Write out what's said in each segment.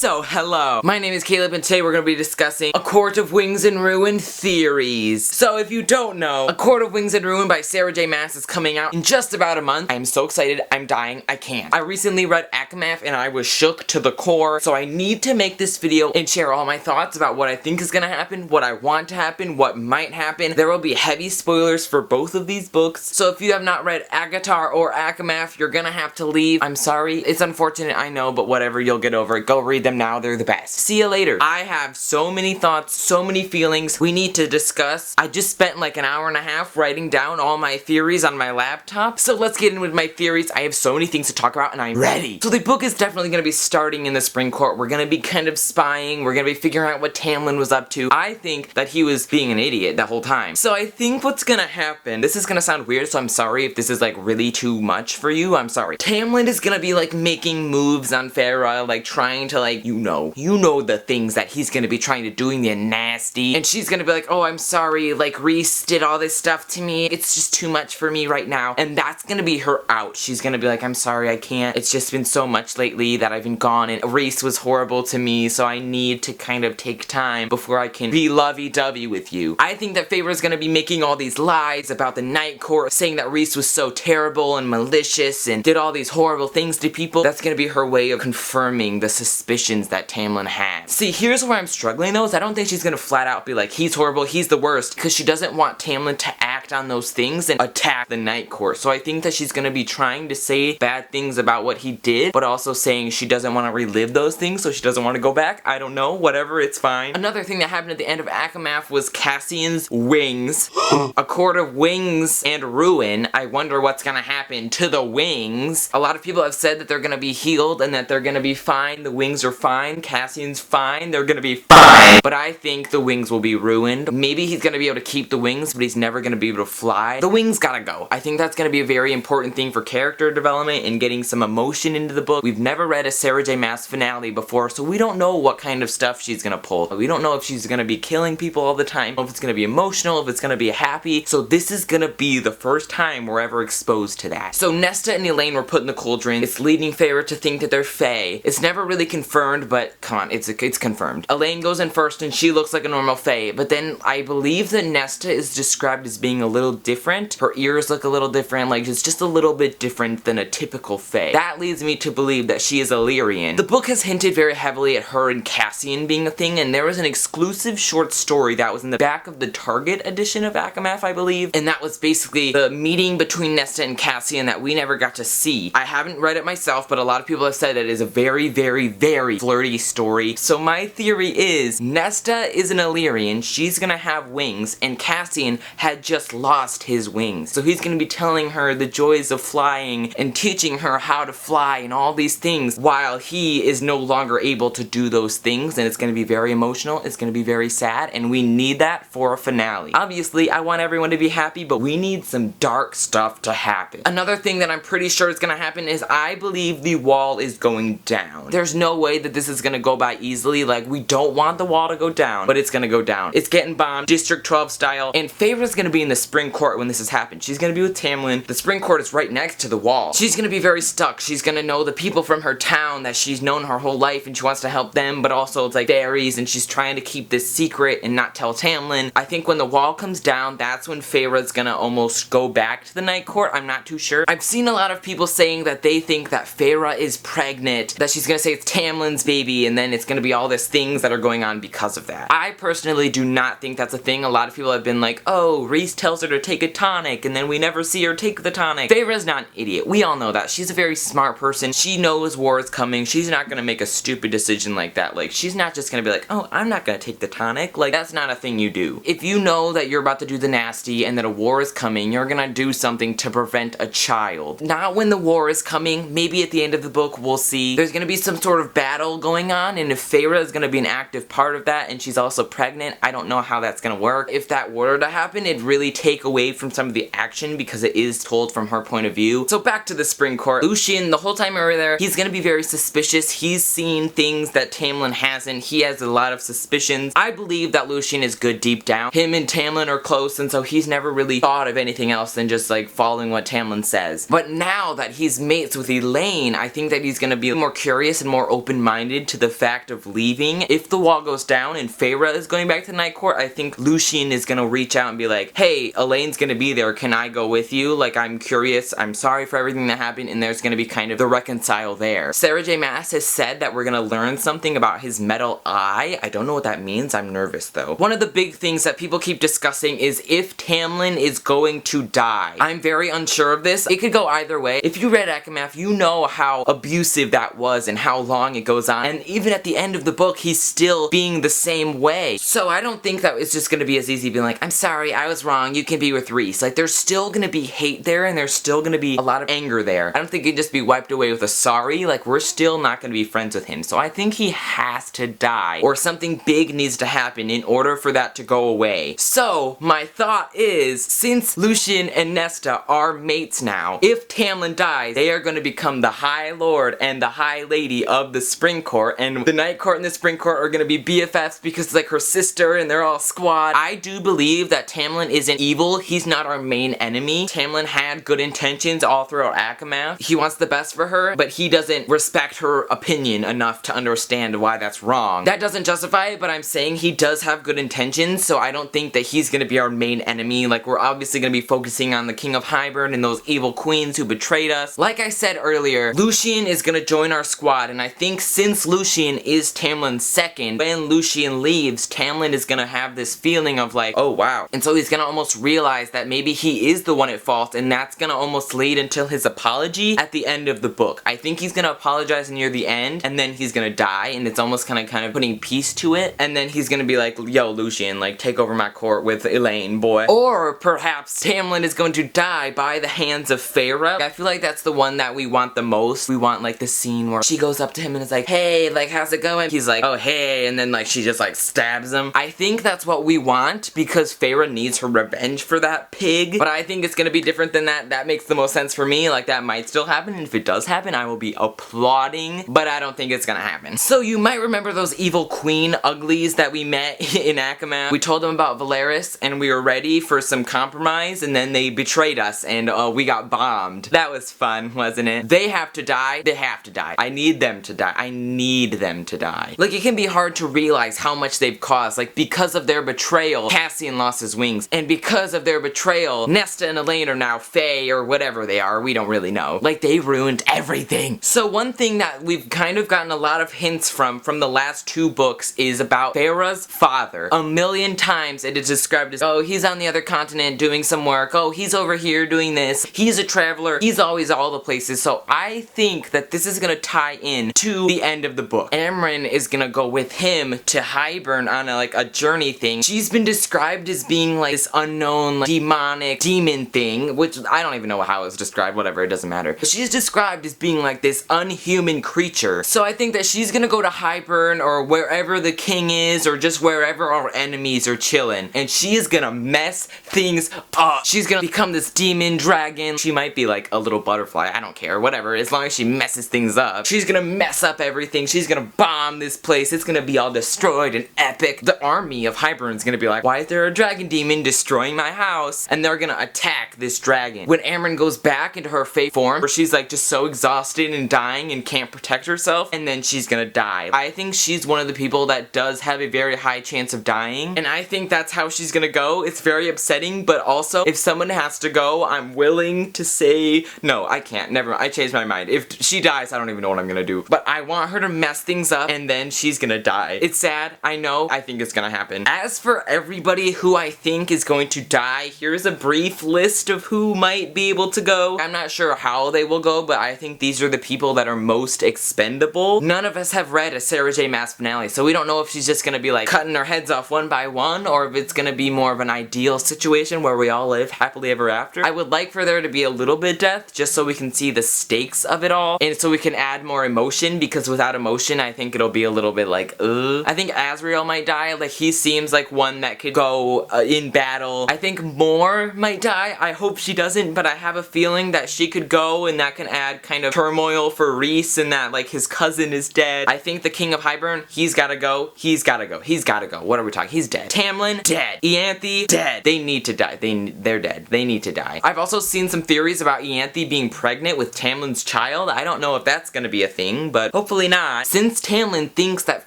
So, hello. My name is Caleb and today we're going to be discussing A Court of Wings and Ruin theories. So, if you don't know, A Court of Wings and Ruin by Sarah J Maas is coming out in just about a month. I'm so excited. I'm dying. I can't. I recently read ACOMAF and I was shook to the core. So, I need to make this video and share all my thoughts about what I think is going to happen, what I want to happen, what might happen. There will be heavy spoilers for both of these books. So, if you have not read ACOTAR or ACOMAF, you're going to have to leave. I'm sorry. It's unfortunate, I know, but whatever. You'll get over it. Go read them now. They're the best. See you later. I have so many thoughts, so many feelings we need to discuss. I just spent like an hour and a half writing down all my theories on my laptop. So let's get in with my theories. I have so many things to talk about and I'm ready. So the book is definitely going to be starting in the Spring Court. We're going to be kind of spying. We're going to be figuring out what Tamlin was up to. I think that he was being an idiot the whole time. So I think what's going to happen, this is going to sound weird, so I'm sorry if this is like really too much for you. I'm sorry. Tamlin is going to be like making moves on Feyre, like trying to like, you know the things that he's gonna be trying to do, the nasty, and she's gonna be like, oh, I'm sorry, like Rhys did all this stuff to me, it's just too much for me right now, and that's gonna be her out. She's gonna be like, I'm sorry, I can't, it's just been so much lately that I've been gone, and Rhys was horrible to me, so I need to kind of take time before I can be lovey-dovey with you. I think that Feyre's gonna be making all these lies about the Night Court, saying that Rhys was so terrible and malicious and did all these horrible things to people. That's gonna be her way of confirming the suspicions that Tamlin has. See, here's where I'm struggling though, is I don't think she's gonna flat out be like, he's horrible, he's the worst, because she doesn't want Tamlin to act on those things and attack the Night Court. So I think that she's gonna be trying to say bad things about what he did, but also saying she doesn't want to relive those things, so she doesn't want to go back. I don't know, whatever, it's fine. Another thing that happened at the end of ACOMAF was Cassian's wings. A Court of Wings and Ruin. I wonder what's gonna happen to the wings. A lot of people have said that they're gonna be healed and that they're gonna be fine. The wings are fine. Cassian's fine. They're gonna be fine. But I think the wings will be ruined. Maybe he's gonna be able to keep the wings, but he's never gonna be able to fly. The wings gotta go. I think that's gonna be a very important thing for character development and getting some emotion into the book. We've never read a Sarah J Maas finale before, so we don't know what kind of stuff she's gonna pull. We don't know if she's gonna be killing people all the time, if it's gonna be emotional, if it's gonna be happy. So this is gonna be the first time we're ever exposed to that. So Nesta and Elain were put in the cauldron. It's leading Feyre to think that they're Fae. It's never really confirmed, but come on, it's confirmed. Elain goes in first and she looks like a normal Fae, but then I believe that Nesta is described as being a little different. Her ears look a little different, like it's just a little bit different than a typical Fae. That leads me to believe that she is Illyrian. The book has hinted very heavily at her and Cassian being a thing, and there was an exclusive short story that was in the back of the Target edition of ACOMAF, I believe, and that was basically the meeting between Nesta and Cassian that we never got to see. I haven't read it myself, but a lot of people have said it is a very, very, very flirty story. So my theory is Nesta is an Illyrian, she's gonna have wings, and Cassian had just lost his wings. So he's gonna be telling her the joys of flying and teaching her how to fly and all these things while he is no longer able to do those things, and it's gonna be very emotional, it's gonna be very sad, and we need that for a finale. Obviously, I want everyone to be happy, but we need some dark stuff to happen. Another thing that I'm pretty sure is gonna happen is I believe the wall is going down. There's no way that this is gonna go by easily. Like, we don't want the wall to go down, but it's gonna go down. It's getting bombed, District 12 style, and Feyre's gonna be in the Spring Court when this has happened. She's gonna be with Tamlin. The Spring Court is right next to the wall. She's gonna be very stuck. She's gonna know the people from her town that she's known her whole life, and she wants to help them, but also it's like fairies, and she's trying to keep this secret and not tell Tamlin. I think when the wall comes down, that's when Feyre's gonna almost go back to the Night Court. I'm not too sure. I've seen a lot of people saying that they think that Feyre is pregnant, that she's gonna say it's Tamlin's baby, and then it's gonna be all these things that are going on because of that. I personally do not think that's a thing. A lot of people have been like, oh, Rhys tells her to take a tonic, and then we never see her take the tonic. Feyre's not an idiot. We all know that. She's a very smart person. She knows war is coming. She's not gonna make a stupid decision like that. Like, she's not just gonna be like, oh, I'm not gonna take the tonic. Like, that's not a thing you do. If you know that you're about to do the nasty and that a war is coming, you're gonna do something to prevent a child. Not when the war is coming. Maybe at the end of the book, we'll see. There's gonna be some sort of battle going on, and if Feyre is gonna be an active part of that, and she's also pregnant, I don't know how that's gonna work. If that were to happen, it'd really take away from some of the action because it is told from her point of view. So back to the Spring Court. Lucien, the whole time we were there, he's gonna be very suspicious. He's seen things that Tamlin hasn't. He has a lot of suspicions. I believe that Lucien is good deep down. Him and Tamlin are close, and so he's never really thought of anything else than just like following what Tamlin says. But now that he's mates with Elaine, I think that he's gonna be more curious and more open-minded to the fact of leaving. If the wall goes down and Feyre is going back to Night Court, I think Lucien is gonna reach out and be like, hey, Elaine's gonna be there, can I go with you? Like, I'm curious, I'm sorry for everything that happened, and there's gonna be kind of the reconcile there. Sarah J Maas has said that we're gonna learn something about his metal eye. I don't know what that means, I'm nervous though. One of the big things that people keep discussing is if Tamlin is going to die. I'm very unsure of this. It could go either way. If you read ACOMAF, you know how abusive that was and how long it goes on, and even at the end of the book, he's still being the same way. So I don't think that it's just gonna be as easy being like, I'm sorry, I was wrong, you can be with Rhys. Like, there's still gonna be hate there, and there's still gonna be a lot of anger there. I don't think it can just be wiped away with a sorry. Like, we're still not gonna be friends with him. So I think he has to die, or something big needs to happen in order for that to go away. So my thought is, since Lucien and Nesta are mates now, if Tamlin dies, they are gonna become the High Lord and the High Lady of the Spring Court, and the Night Court and the Spring Court are gonna be BFFs because it's like her sister and they're all squad. I do believe that Tamlin isn't evil. He's not our main enemy. Tamlin had good intentions all throughout ACOMAF. He wants the best for her, but he doesn't respect her opinion enough to understand why that's wrong. That doesn't justify it, but I'm saying he does have good intentions, so I don't think that he's gonna be our main enemy. Like, we're obviously gonna be focusing on the King of Hybern and those evil queens who betrayed us. Like I said earlier, Lucien is gonna join our squad, and I think since Lucien is Tamlin's second, when Lucien leaves, Tamlin is gonna have this feeling of like, oh wow. And so he's gonna almost realize that maybe he is the one at fault, and that's gonna almost lead until his apology at the end of the book. I think he's gonna apologize near the end, and then he's gonna die, and it's almost kind of putting peace to it, and then he's gonna be like, yo, Lucien, like, take over my court with Elaine, boy. Or perhaps Tamlin is going to die by the hands of Feyre. I feel like that's the one that we want the most. We want, like, the scene where she goes up to him and is like, hey, like, how's it going? He's like, oh, hey, and then, like, she just, like, stabs him. I think that's what we want, because Feyre needs her revenge for that pig, but I think it's gonna be different than that. That makes the most sense for me. Like, that might still happen, and if it does happen, I will be applauding, but I don't think it's gonna happen. So you might remember those evil queen uglies that we met in ACOMAF. We told them about Velaris, and we were ready for some compromise, and then they betrayed us, and we got bombed. That was fun, wasn't it? They have to die. They have to die. I need them to die. I need them to die. Like, it can be hard to realize how much they've caused. Like, because of their betrayal, Cassian lost his wings, and because of their betrayal, Nesta and Elaine are now Fae, or whatever they are. We don't really know. Like, they ruined everything. So one thing that we've kind of gotten a lot of hints from the last two books is about Feyre's father. A million times it is described as, oh, he's on the other continent doing some work. Oh, he's over here doing this. He's a traveler. He's always all the places. So I think that this is gonna tie in to the end of the book. Amren is gonna go with him to Hybern on a journey thing. She's been described as being like this unknown, like, demonic demon thing, which I don't even know how it's described, whatever, it doesn't matter. But she's described as being like this unhuman creature. So I think that she's gonna go to Hybern or wherever the king is, or just wherever our enemies are chilling, and she is gonna mess things up. She's gonna become this demon dragon. She might be like a little butterfly, I don't care, whatever, as long as she messes things up. She's gonna mess up everything. She's gonna bomb this place. It's gonna be all destroyed and epic. The army of Hybern's gonna be like, why is there a dragon demon destroying my house? And they're gonna attack this dragon. When Amren goes back into her fake form, where she's like just so exhausted and dying and can't protect herself, and then she's gonna die. I think she's one of the people that does have a very high chance of dying, and I think that's how she's gonna go. It's very upsetting, but also, if someone has to go, I'm willing to say, no, I can't, never mind, I changed my mind. If she dies, I don't even know what I'm gonna do. But I want her to mess things up, and then she's gonna die. It's sad, I know, I think it's gonna happen. As for everybody who I think is going to die, here's a brief list of who might be able to go. I'm not sure how they will go, but I think these are the people that are most expendable. None of us have read a Sarah J Maas finale, so we don't know if she's just gonna be like cutting our heads off one by one, or if it's gonna be more of an ideal situation where we all live happily ever after. I would like for there to be a little bit of death, just so we can see the stakes of it all, and so we can add more emotion, because without emotion, I think it'll be a little bit like, ugh. I think Azriel might die. Like, he seems like one that could go in battle. I think Mor might die. I hope she doesn't, but I have a feeling that she could go and that can add kind of turmoil for Rhys and that like his cousin is dead. I think the King of Hybern, he's gotta go. He's gotta go. He's gotta go. What are we talking? He's dead. Tamlin, dead. Ianthe, dead. They need to die. They're dead. They need to die. I've also seen some theories about Ianthe being pregnant with Tamlin's child. I don't know if that's gonna be a thing, but hopefully not. Since Tamlin thinks that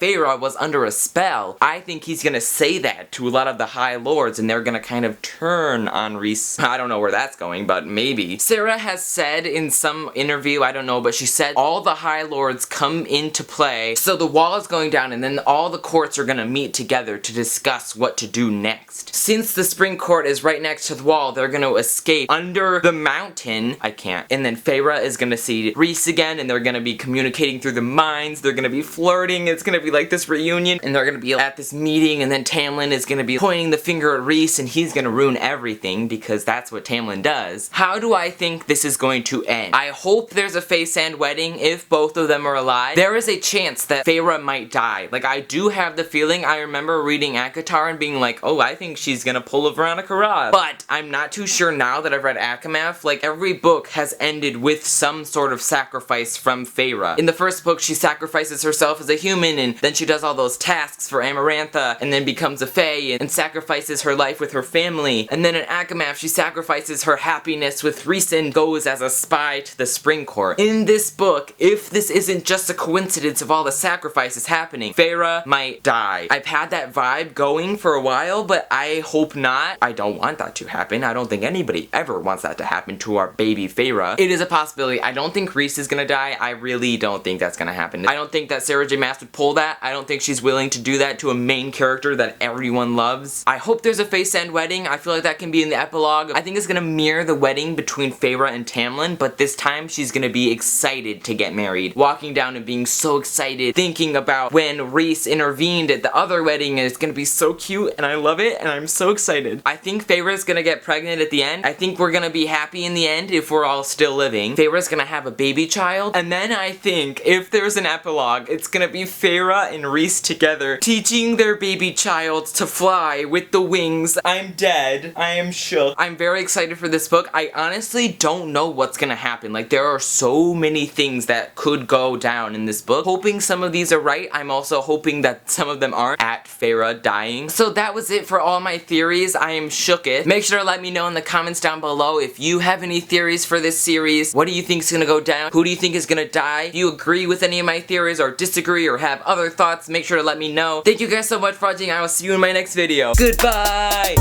Feyre was under a spell, I think he's gonna say that to a lot of the High Lords and they're gonna kind of turn on Rhys. I don't know where that's going, but maybe. Sarah has said in some interview, I don't know, but she said all the High Lords come into play, so the wall is going down and then all the courts are gonna meet together to discuss what to do next. Since the Spring Court is right next to the wall, they're gonna escape under the mountain. I can't. And then Feyre is gonna see Rhys again and they're gonna be communicating through the mines, they're gonna be flirting, it's gonna be like this reunion, and they're gonna be at this meeting, and then Tamlin is gonna be pointing the finger at Rhys and he's gonna ruin everything because that's what Tamlin does. How do I think this is going to end? I hope there's a Faysand wedding if both of them are alive. There is a chance that Feyre might die. Like, I do have the feeling, I remember reading ACOTAR and being like, oh, I think she's gonna pull a Veronica Roth. But I'm not too sure now that I've read ACOMAF. Like, every book has ended with some sort of sacrifice from Feyre. In the first book, she sacrifices herself as a human, and then she does all those tasks for Amarantha, and then becomes a Fae, and sacrifices her life with her family. And then in ACOMAF, she sacrifices her happiness with Rhys and goes as a spy to the Spring Court. In this book, if this isn't just a coincidence of all the sacrifices happening, Feyre might die. I've had that vibe going for a while, but I hope not. I don't want that to happen. I don't think anybody ever wants that to happen to our baby Feyre. It is a possibility. I don't think Rhys is gonna die. I really don't think that's gonna happen. I don't think that Sarah J Maas would pull that. I don't think she's willing to do that to a main character that everyone loves. I hope there's a Faysand wedding. I feel like that can be in the epilogue. I think it's gonna mirror the wedding between Feyre and Tamlin, but this time she's gonna be excited to get married. Walking down and being so excited, thinking about when Rhys intervened at the other wedding, and it's gonna be so cute, and I love it, and I'm so excited. I think Feyre's gonna get pregnant at the end. I think we're gonna be happy in the end if we're all still living. Feyre's gonna have a baby child, and then I think if there's an epilogue, it's gonna be Feyre and Rhys together, teaching their baby child to fly with the wings. I'm dead. I am shook. I'm very excited for this book. I honestly don't know what's gonna happen. Like, there are so many things that could go down in this book. Hoping some of these are right. I'm also hoping that some of them aren't, at Feyre dying. So that was it for all my theories. I am shooketh. Make sure to let me know in the comments down below if you have any theories for this series. What do you think is gonna go down? Who do you think is gonna die? If you agree with any of my theories or disagree or have other thoughts, make sure to let me know. Thank you guys so much for watching. I will see you in my next video. Goodbye!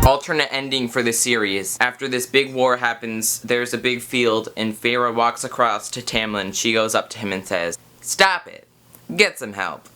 Alternate ending for the series. After this big war happens, there's a big field and Feyre walks across to Tamlin. She goes up to him and says, "Stop it. Get some help."